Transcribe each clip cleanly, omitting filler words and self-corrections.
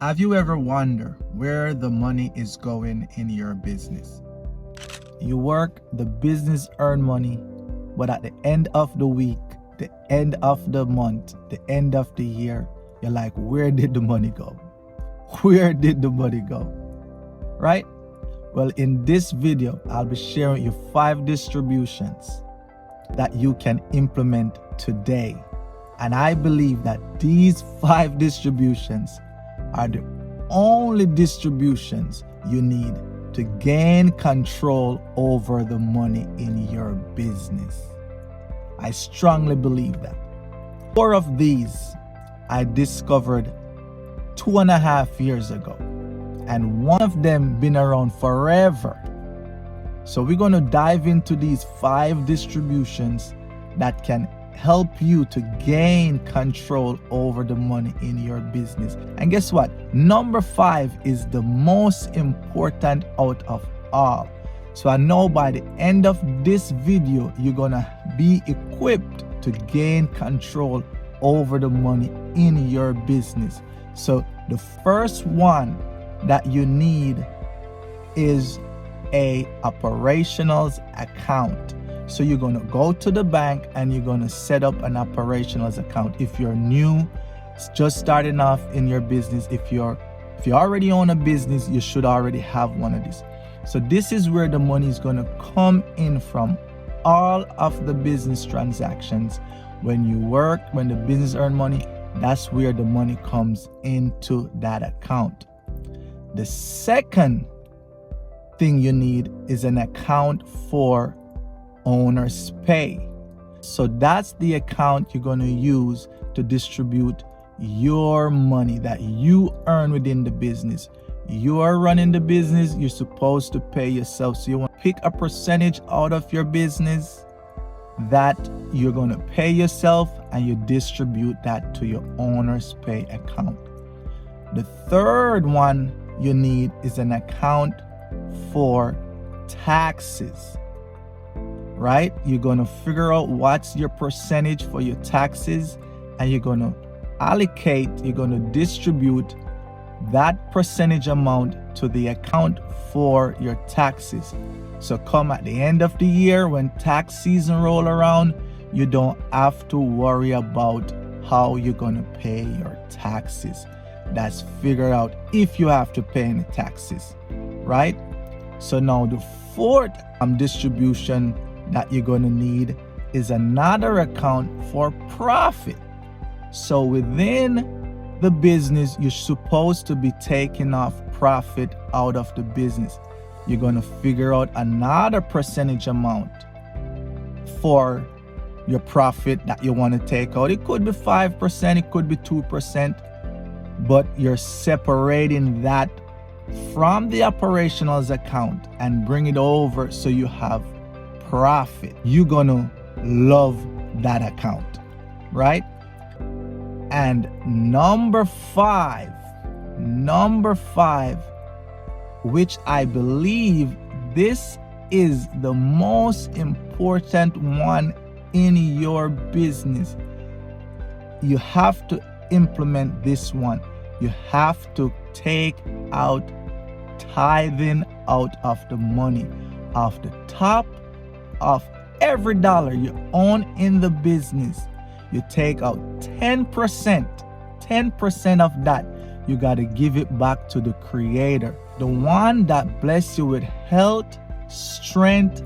Have you ever wondered where the money is going in your business? You work, the business earn money, but at the end of the week, the end of the month, the end of the year, you're like, where did the money go? Where did the money go? Right? Well, in this video, I'll be sharing you 5 distributions that you can implement today. And I believe that these 5 distributions are the only distributions you need to gain control over the money in your business. I strongly believe that. 4 of these I discovered 2.5 years ago, and one of them been around forever. So we're going to dive into these 5 distributions that can help you to gain control over the money in your business. And guess what? Number 5 is the most important out of all. So I know by the end of this video, you're gonna be equipped to gain control over the money in your business. So the first one that you need is a operationals account. So you're going to go to the bank and you're going to set up an operationals account. If you're new, just starting off in your business, if you already own a business, you should already have one of these. So this is where the money is going to come in from. All of the business transactions, when you work, when the business earn money, that's where the money comes into that account. The second thing you need is an account for owner's pay. So that's the account you're going to use to distribute your money that you earn within the business. You are running the business, you're supposed to pay yourself. So you want to pick a percentage out of your business that you're going to pay yourself, and you distribute that to your owner's pay account. The third one you need is an account for taxes. Right? You're going to figure out what's your percentage for your taxes, and you're going to allocate, you're going to distribute that percentage amount to the account for your taxes. So come at the end of the year, when tax season roll around, you don't have to worry about how you're going to pay your taxes. That's figured out if you have to pay any taxes, right? So now the fourth distribution that you're going to need is another account for profit. So within the business, you're supposed to be taking off profit out of the business. You're going to figure out another percentage amount for your profit that you want to take out. It could be 5%, it could be 2%, but you're separating that from the operationals account and bring it over so you have profit. You're gonna love that account, right? And number five, which I believe this is the most important one in your business. You have to implement this one. You have to take out tithing out of the money, off the top of every dollar you own in the business. You take out 10% of that. You got to give it back to the Creator, the one that bless you with health, strength,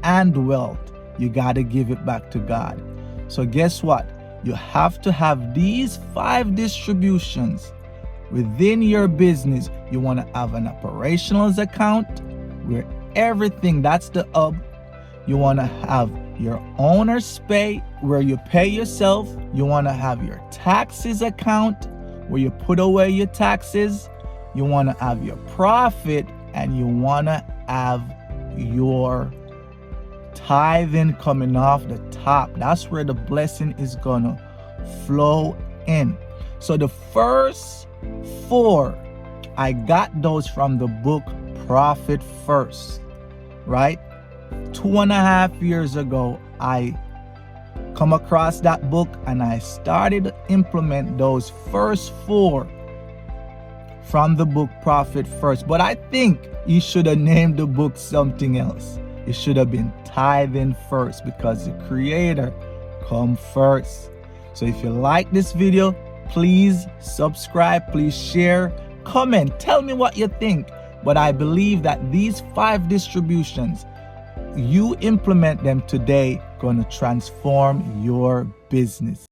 and wealth. You got to give it back to God. So guess what? You have to have these 5 distributions within your business. You want to have an operationals account where everything, that's the hub. You want to have your owner's pay where you pay yourself. You want to have your taxes account where you put away your taxes. You want to have your profit, and you want to have your tithing coming off the top. That's where the blessing is going to flow in. So the first 4, I got those from the book Profit First, right? 2.5 years ago, I come across that book and I started to implement those first 4 from the book Profit First. But I think he should have named the book something else. It should have been Tithing First, because the Creator come first. So if you like this video, please subscribe, please share, comment, tell me what you think. But I believe that these 5 distributions, you implement them today, going to transform your business.